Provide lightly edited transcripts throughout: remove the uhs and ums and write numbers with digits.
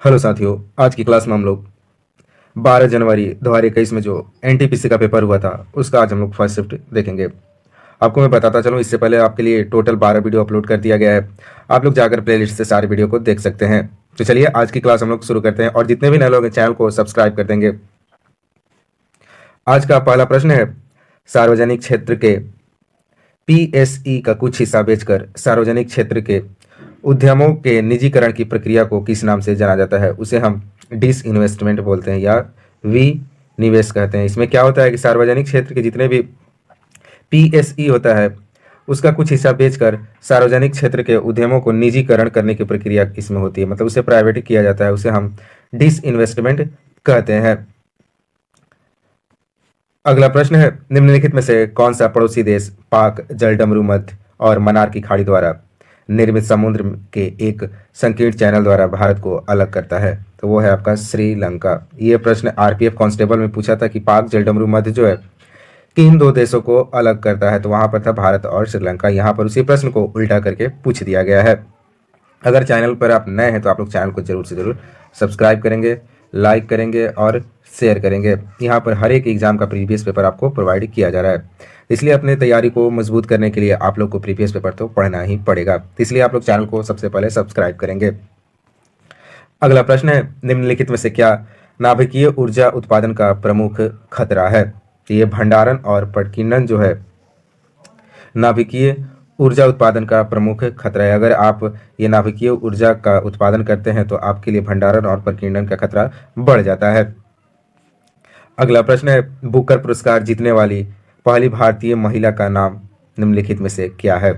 Hello साथियों, आज की क्लास में हम लोग 12 जनवरी 2021 में जो एनटीपीसी का पेपर हुआ था उसका आज हम लोग फर्स्ट शिफ्ट देखेंगे। आपको मैं बताता चलूँ, इससे पहले आपके लिए टोटल 12 वीडियो अपलोड कर दिया गया है। आप लोग जाकर प्लेलिस्ट से सारे वीडियो को देख सकते हैं। तो चलिए आज की क्लास हम लोग शुरू करते हैं और जितने भी नए लोग हैं चैनल को सब्सक्राइब कर देंगे। आज का पहला प्रश्न है, सार्वजनिक क्षेत्र के पीएसई का कुछ हिस्सा बेचकर सार्वजनिक क्षेत्र के उद्यमों के निजीकरण की प्रक्रिया को किस नाम से जाना जाता है? उसे हम डिस इन्वेस्टमेंट बोलते हैं या विनिवेश कहते हैं। इसमें क्या होता है कि सार्वजनिक क्षेत्र के जितने भी पीएसई होता है उसका कुछ हिस्सा बेचकर सार्वजनिक क्षेत्र के उद्यमों को निजीकरण करने की प्रक्रिया इसमें होती है, मतलब उसे प्राइवेट किया जाता है, उसे हम डिस इन्वेस्टमेंट कहते हैं। अगला प्रश्न है, निम्नलिखित में से कौन सा पड़ोसी देश पाक, जलडमरू मध्य और मन्नार की खाड़ी द्वारा निर्मित समुद्र के एक संकीर्ण चैनल द्वारा भारत को अलग करता है? तो वो है आपका श्रीलंका। ये प्रश्न आरपीएफ कांस्टेबल में पूछा था कि पाक जलडमरू मध्य जो है किन दो देशों को अलग करता है, तो वहां पर था भारत और श्रीलंका। यहाँ पर उसी प्रश्न को उल्टा करके पूछ दिया गया है। अगर चैनल पर आप नए हैं तो आप लोग चैनल को जरूर से जरूर सब्सक्राइब करेंगे, लाइक करेंगे और शेयर करेंगे। यहाँ पर हर एक एग्जाम का प्रीवियस पेपर आपको प्रोवाइड किया जा रहा है, इसलिए अपने तैयारी को मजबूत करने के लिए आप लोग को प्रीवियस पेपर तो पढ़ना ही पड़ेगा, इसलिए आप लोग चैनल को सबसे पहले सब्सक्राइब करेंगे। अगला प्रश्न है, निम्नलिखित में से क्या नाभिकीय ऊर्जा उत्पादन का प्रमुख खतरा है? तो ये भंडारण और प्रकीर्णन जो है नाभिकीय ऊर्जा उत्पादन का प्रमुख खतरा है। अगर आप ये नाभिकीय ऊर्जा का उत्पादन करते हैं तो आपके लिए भंडारण और प्रकीर्णन का खतरा बढ़ जाता है। अगला प्रश्न है, बुकर पुरस्कार जीतने वाली पहली भारतीय महिला का नाम निम्नलिखित में से क्या है?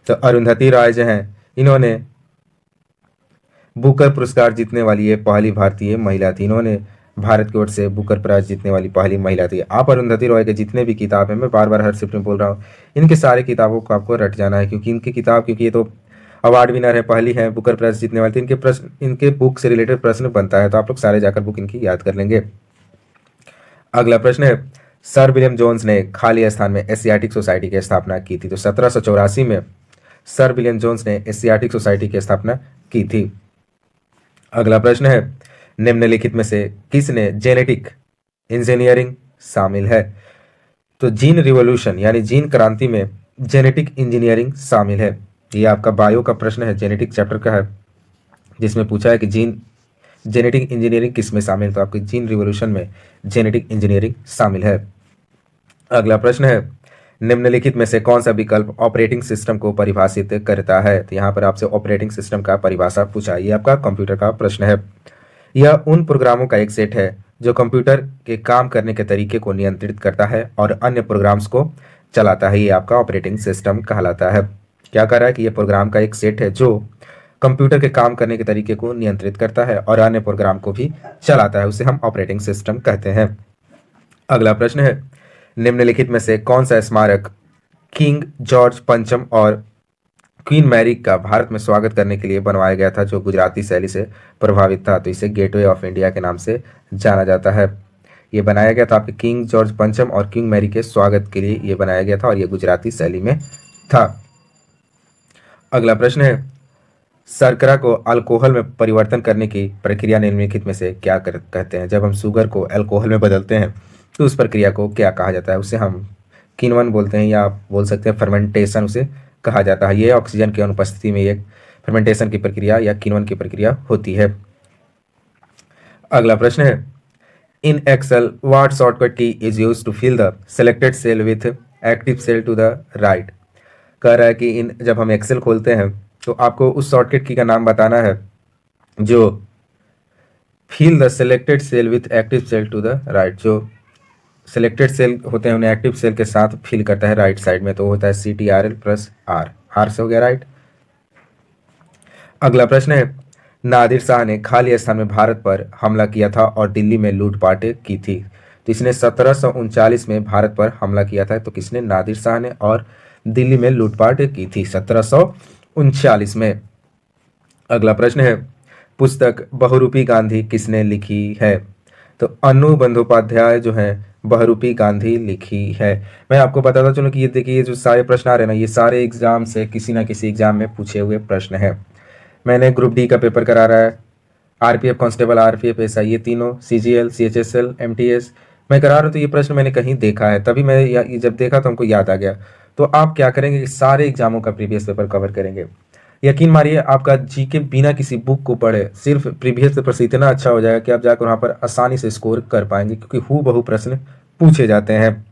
तो अरुंधति रॉय जो हैं, इन्होंने बुकर पुरस्कार जीतने वाली ये पहली भारतीय महिला थी। इन्होंने भारत की ओर से बुकर प्राइज जीतने वाली पहली महिला थी। आप अरुंधति रॉय के जितने भी किताब हैं, मैं बार बार हर शिफ्ट में बोल रहा हूँ, इनके सारे किताबों को आपको रट जाना है, क्योंकि इनकी किताब, क्योंकि ये तो अवार्ड विनर है, पहली है, बुकर प्राइज जीतने वाली थी, इनके प्रश्न, इनके बुक से रिलेटेड प्रश्न बनता है, तो आप लोग सारे जाकर बुक इनकी याद कर लेंगे। अगला प्रश्न है, सर विलियम जोन्स ने खाली स्थान में एशियाटिक सोसाइटी की स्थापना की थी? तो 1784 में सर विलियम जोन्स ने एशियाटिक सोसाइटी की स्थापना की थी। अगला प्रश्न है, निम्नलिखित में से किसने जेनेटिक इंजीनियरिंग शामिल है? तो जीन रिवॉल्यूशन यानी जीन क्रांति में जेनेटिक इंजीनियरिंग शामिल है। ये आपका बायो का प्रश्न है, जेनेटिक चैप्टर का है, जिसमें पूछा है कि जेनेटिक इंजीनियरिंग किस में शामिल है, तो आपकी जीन रिवॉल्यूशन में जेनेटिक इंजीनियरिंग शामिल है। अगला प्रश्न है, निम्नलिखित में से कौन सा विकल्प ऑपरेटिंग सिस्टम को परिभाषित करता है? तो यहाँ पर आपसे ऑपरेटिंग सिस्टम का परिभाषा पूछा, ये आपका कंप्यूटर का प्रश्न है। यह उन प्रोग्रामों का एक सेट है जो कंप्यूटर के काम करने के तरीके को नियंत्रित करता है और अन्य प्रोग्राम्स को चलाता है। ये आपका ऑपरेटिंग सिस्टम कहलाता है। क्या कह रहा है कि यह प्रोग्राम का एक सेट है जो कंप्यूटर के काम करने के तरीके को नियंत्रित करता है और अन्य प्रोग्राम को भी चलाता है, उसे हम ऑपरेटिंग सिस्टम कहते हैं। अगला प्रश्न है, निम्नलिखित में से कौन सा स्मारक किंग जॉर्ज पंचम और क्वीन मैरी का भारत में स्वागत करने के लिए बनवाया गया था, जो गुजराती शैली से प्रभावित था? तो इसे गेटवे ऑफ इंडिया के नाम से जाना जाता है। ये बनाया गया था आपके किंग जॉर्ज पंचम और क्वीन मैरी के स्वागत के लिए ये बनाया गया था और ये गुजराती शैली में था। अगला प्रश्न है, शर्करा को अल्कोहल में परिवर्तन करने की प्रक्रिया निम्नलिखित में से क्या कहते हैं? जब हम शुगर को अल्कोहल में बदलते हैं तो उस प्रक्रिया को क्या कहा जाता है? उसे हम किण्वन बोलते हैं या आप बोल सकते हैं फर्मेंटेशन उसे कहा जाता है। ये ऑक्सीजन की अनुपस्थिति में एक फर्मेंटेशन की प्रक्रिया या किण्वन की प्रक्रिया होती है। अगला प्रश्न है, in Excel what shortcut key is use to fill the selected cell with active cell to the right? कह रहा है कि इन जब हम एक्सेल खोलते हैं तो आपको उस शॉर्टकट की का नाम बताना है जो fill the selected cell with active cell to the right, जो सिलेक्टेड सेल होते हैं उन्हें एक्टिव सेल के साथ फिल करता है राइट साइड में, तो होता है CTRL प्लस आर से हो गया राइट। अगला प्रश्न है, नादिर शाह ने खाली स्थान में भारत पर हमला किया था और दिल्ली में लूटपाट की थी? तो इसने 1739 में भारत पर हमला किया था, तो किसने? नादिर शाह ने, और दिल्ली में लूटपाट की थी 1739 में। अगला प्रश्न है, पुस्तक बहुरूपी गांधी किसने लिखी है? तो अनु बंदोपाध्याय जो है बहुरूपी गांधी लिखी है। मैं आपको बताता चलूं कि ये देखिए, ये जो सारे प्रश्न आ रहे हैं ना, ये सारे एग्जाम से किसी ना किसी एग्जाम में पूछे हुए प्रश्न हैं। मैंने ग्रुप डी का पेपर करा रहा है, आरपीएफ कांस्टेबल, आरपीएफ एसआई, ये तीनों, सीजीएल, सीएचएसएल, एमटीएस मैं करा रहा हूँ। तो ये प्रश्न मैंने कहीं देखा है, तभी मैं ये जब देखा तो हमको याद आ गया। तो आप क्या करेंगे, सारे एग्जामों का प्रीवियस पेपर कवर करेंगे। यकीन मानिए आपका जीके बिना किसी बुक को पढ़े सिर्फ प्रीवियस पेपर से इतना अच्छा हो जाएगा कि आप जाकर वहाँ पर आसानी से स्कोर कर पाएंगे, क्योंकि हूबहू प्रश्न पूछे जाते हैं।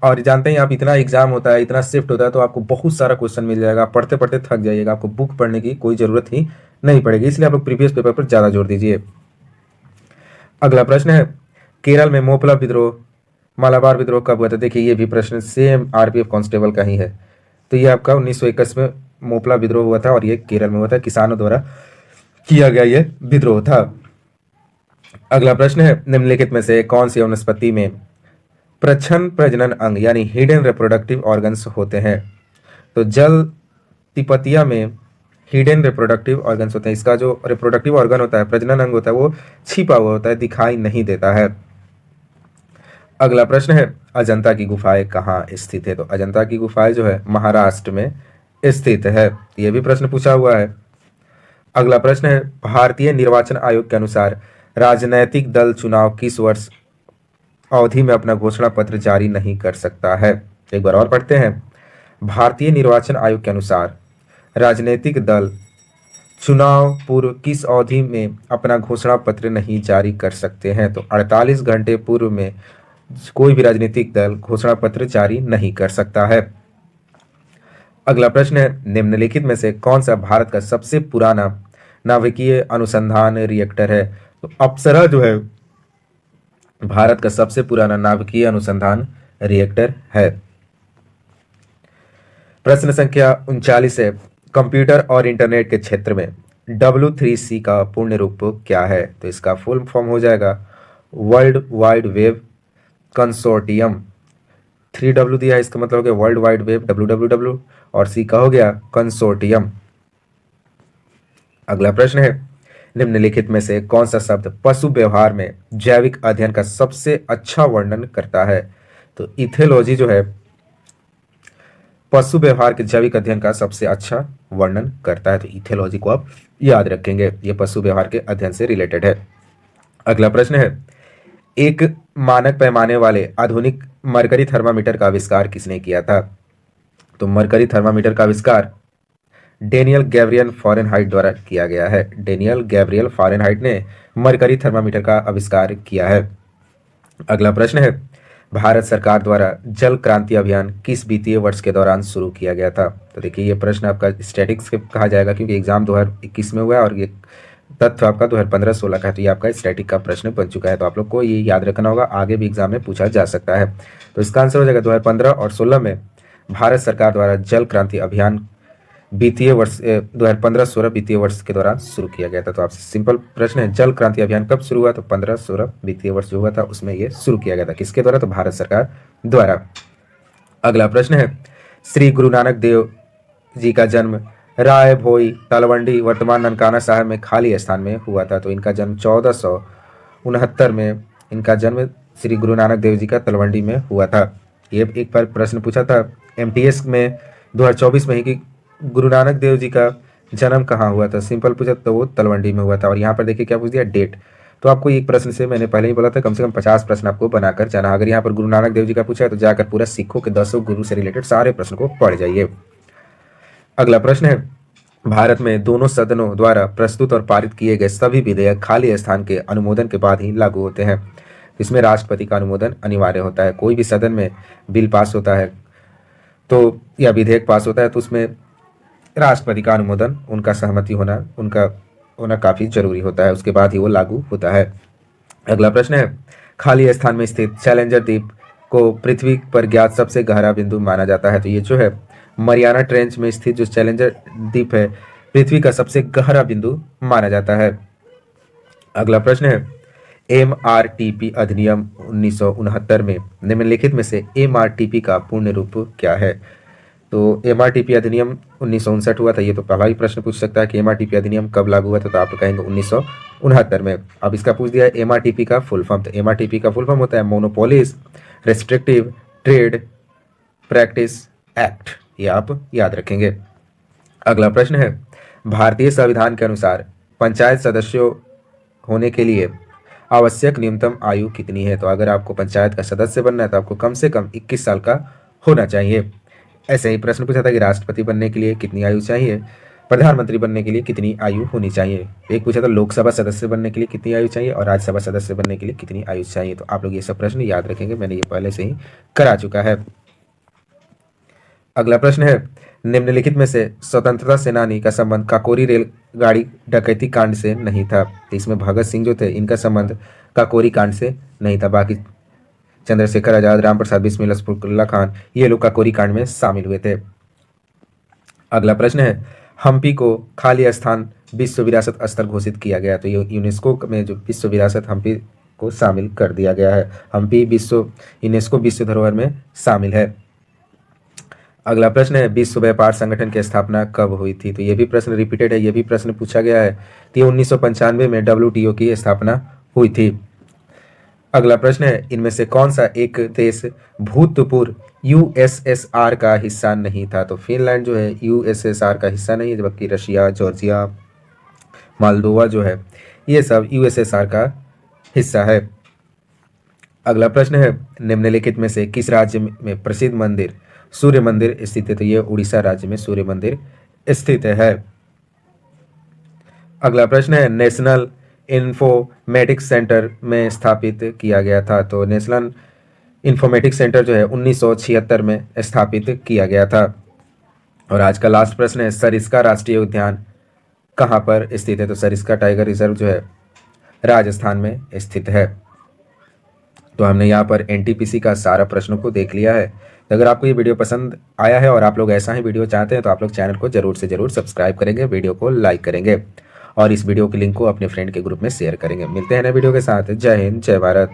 और जानते हैं आप, इतना एग्जाम होता है, इतना शिफ्ट होता है, तो आपको बहुत सारा क्वेश्चन मिल जाएगा, पढ़ते पढ़ते थक जाइएगा, आपको बुक पढ़ने की कोई ज़रूरत ही नहीं पड़ेगी। इसलिए आप लोग प्रीवियस पेपर पर ज़्यादा जोर दीजिए। अगला प्रश्न है, केरल में मोपला विद्रोह, मालाबार विद्रोह कब हुआ था? देखिए ये भी प्रश्न सेम आरपीएफ कांस्टेबल का ही है। तो ये आपका 1921 में मोपला विद्रोह हुआ था, और ये केरल में हुआ था, किसानों द्वारा किया गया ये विद्रोह था। अगला प्रश्न है, निम्नलिखित में से कौन सी वनस्पति में प्रच्छन्न प्रजनन अंग यानी हिडन रिप्रोडक्टिव ऑर्गन्स होते हैं? तो जल तिपतिया में हिडन रिप्रोडक्टिव ऑर्गन्स होते हैं। इसका जो रिप्रोडक्टिव ऑर्गन होता है, प्रजनन अंग होता है, वो छिपा हुआ होता है, दिखाई नहीं देता है। अगला प्रश्न है, अजंता की गुफाएं कहाँ स्थित है? तो अजंता की गुफाएं जो है महाराष्ट्र में स्थित है। यह भी प्रश्न पूछा हुआ है। अगला प्रश्न है, भारतीय निर्वाचन आयोग के अनुसार राजनैतिक दल चुनाव किस वर्ष अवधि में अपना घोषणा पत्र जारी नहीं कर सकता है? एक बार और पढ़ते हैं। भारतीय निर्वाचन आयोग के अनुसार राजनीतिक दल चुनाव पूर्व किस अवधि में अपना घोषणा पत्र नहीं जारी कर सकते हैं? तो 48 घंटे पूर्व में कोई भी राजनीतिक दल घोषणा पत्र जारी नहीं कर सकता है। अगला प्रश्न है, निम्नलिखित में से कौन सा भारत का सबसे पुराना नाभिकीय अनुसंधान रिएक्टर है? तो अप्सरा जो है भारत का सबसे पुराना नाभिकीय अनुसंधान रिएक्टर है। प्रश्न संख्या 39 है, कंप्यूटर और इंटरनेट के क्षेत्र में W3C का पूर्ण रूप क्या है? तो इसका फुल फॉर्म हो जाएगा world wide web consortium. 3W दिया है, इसका मतलब हो गया वर्ल्ड वाइड वेब WWW, और C का हो गया कंसोर्टियम। अगला प्रश्न है, निम्नलिखित में से कौन सा शब्द पशु व्यवहार में जैविक अध्ययन का सबसे अच्छा वर्णन करता है? तो इथोलॉजी जो है पशु व्यवहार के जैविक अध्ययन का सबसे अच्छा वर्णन करता है। तो इथोलॉजी को आप याद रखेंगे, ये पशु व्यवहार के अध्ययन से रिलेटेड है। अगला प्रश्न है, एक मानक पैमाने वाले आधुनिक मरकरी थर्मामीटर का आविष्कार किसने किया था? तो मरकरी थर्मामीटर का आविष्कार डेनियल गैब्रियल फ़ारेनहाइट द्वारा किया गया है। डेनियल गैब्रियल फ़ारेनहाइट ने मरकरी थर्मामीटर का आविष्कार किया है। अगला प्रश्न है, भारत सरकार द्वारा जल क्रांति अभियान किस वित्तीय वर्ष के दौरान शुरू किया गया था? तो देखिए ये प्रश्न आपका स्टैटिक्स के कहा जाएगा, क्योंकि एग्जाम 2021 में हुआ है और ये तथ्य आपका 2015-16 का है, तो ये आपका स्टैटिक का प्रश्न बन चुका है। तो आप लोग को ये याद रखना होगा, आगे भी एग्जाम में पूछा जा सकता है। तो इसका आंसर हो जाएगा 2015 और 16 में भारत सरकार द्वारा जल क्रांति अभियान वित्तीय वर्ष 2015-16 वित्तीय वर्ष के दौरान शुरू किया गया था। तो आपसे सिंपल प्रश्न है, जल क्रांति अभियान कब शुरू हुआ? तो 15-16 वित्तीय वर्ष जो हुआ था उसमें ये शुरू किया गया था। किसके द्वारा? तो भारत सरकार द्वारा। अगला प्रश्न है, श्री गुरु नानक देव जी का जन्म राय भोई तलवंडी वर्तमान ननकाना साहब में खाली स्थान में हुआ था। तो इनका जन्म 1469 में इनका जन्म श्री गुरु नानक देव जी का तलवंडी में हुआ था। ये एक बार प्रश्न पूछा था MTS में 2024 में ही कि गुरु नानक देव जी का जन्म कहाँ हुआ था। सिंपल पूछा तो वो तलवंडी में हुआ था। और यहाँ पर देखिए क्या पूछ दिया, डेट। तो आपको एक प्रश्न से मैंने पहले ही बोला था कम से कम 50 प्रश्न आपको बनाकर जाना। अगर यहाँ पर गुरु नानक देव जी का पूछा है तो जाकर पूरा सिखों के 10 गुरु से रिलेटेड सारे प्रश्न को पढ़ जाइए। अगला प्रश्न है, भारत में दोनों सदनों द्वारा प्रस्तुत और पारित किए गए सभी विधेयक खाली स्थान के अनुमोदन के बाद ही लागू होते हैं। इसमें राष्ट्रपति का अनुमोदन अनिवार्य होता है। कोई भी सदन में बिल पास होता है तो या विधेयक पास होता है तो उसमें राष्ट्रपति का अनुमोदन, उनका सहमति होना, उनका होना काफ़ी जरूरी होता है, उसके बाद ही वो लागू होता है। अगला प्रश्न है, खाली स्थान में स्थित चैलेंजर द्वीप को पृथ्वी पर ज्ञात सबसे गहरा बिंदु माना जाता है। तो ये जो है मरियाना ट्रेंच में स्थित जो चैलेंजर द्वीप है पृथ्वी का सबसे गहरा बिंदु माना जाता है। अगला प्रश्न है, MRTP अधिनियम 1969 में निम्नलिखित में से MRTP का पूर्ण रूप क्या है? तो MRTP अधिनियम 1959 हुआ था। ये तो पहला ही प्रश्न पूछ सकता है कि MRTP अधिनियम कब लागू हुआ था, तो आप तो कहेंगे 1969 में। अब इसका पूछ दिया है MRTP का फुल फॉर्म। तो MRTP का फुल फॉर्म होता है monopolies restrictive trade practice act, ये आप याद रखेंगे। अगला प्रश्न है, भारतीय संविधान के अनुसार पंचायत सदस्यों होने के लिए आवश्यक न्यूनतम आयु कितनी है? तो अगर आपको पंचायत का सदस्य बनना है तो आपको कम से कम 21 साल का होना चाहिए। ऐसे ही प्रश्न पूछा था कि राष्ट्रपति बनने के लिए कितनी आयु चाहिए, प्रधानमंत्री बनने के लिए कितनी आयु होनी चाहिए। एक पूछा था लोकसभा सदस्य बनने के लिए कितनी आयु चाहिए और राज्यसभा सदस्य बनने के लिए कितनी आयु चाहिए। तो आप लोग ये सब प्रश्न याद रखेंगे, मैंने ये पहले से ही करा चुका है। अगला प्रश्न है, निम्नलिखित में से स्वतंत्रता सेनानी का संबंध काकोरी रेलगाड़ी डकैती कांड से नहीं था। तो इसमें भगत सिंह जो थे इनका संबंध काकोरी कांड से नहीं था, बाकी चंद्रशेखर आजाद, राम प्रसाद बिस्मिल, असफाकुल्ला खान ये लोग काकोरी कांड में शामिल हुए थे। अगला प्रश्न है, हम्पी को खाली स्थान विश्व विरासत स्थल घोषित किया गया। तो ये यूनेस्को में जो विश्व विरासत हम्पी को शामिल कर दिया गया है। हम्पी यूनेस्को विश्व धरोहर में शामिल है। अगला प्रश्न है, विश्व व्यापार संगठन की स्थापना कब हुई थी? तो ये भी प्रश्न रिपीटेड है, ये भी प्रश्न पूछा गया है। तो 1995 में WTO की स्थापना हुई थी। अगला प्रश्न है, इनमें से कौन सा एक देश भूतपूर्व USSR का हिस्सा नहीं था? तो फिनलैंड जो है USSR का हिस्सा नहीं है, जबकि रशिया, जॉर्जिया, मोल्दोवा जो है ये सब USSR का हिस्सा है। अगला प्रश्न है, निम्नलिखित में से किस राज्य में प्रसिद्ध मंदिर सूर्य मंदिर स्थित है? तो ये उड़ीसा राज्य में सूर्य मंदिर स्थित है। अगला प्रश्न है, नेशनल इंफॉर्मेटिक्स सेंटर में स्थापित किया गया था। तो नेशनल इंफॉर्मेटिक्स सेंटर जो है 1976 में स्थापित किया गया था। और आज का लास्ट प्रश्न है, सरिस्का राष्ट्रीय उद्यान कहाँ पर स्थित है? तो सरिस्का टाइगर रिजर्व जो है राजस्थान में स्थित है। तो हमने यहाँ पर NTPC का सारा प्रश्नों को देख लिया है। तो अगर आपको ये वीडियो पसंद आया है और आप लोग ऐसा ही वीडियो चाहते हैं तो आप लोग चैनल को जरूर से जरूर सब्सक्राइब करेंगे, वीडियो को लाइक करेंगे और इस वीडियो के लिंक को अपने फ्रेंड के ग्रुप में शेयर करेंगे। मिलते हैं नए वीडियो के साथ। जय हिंद, जय भारत।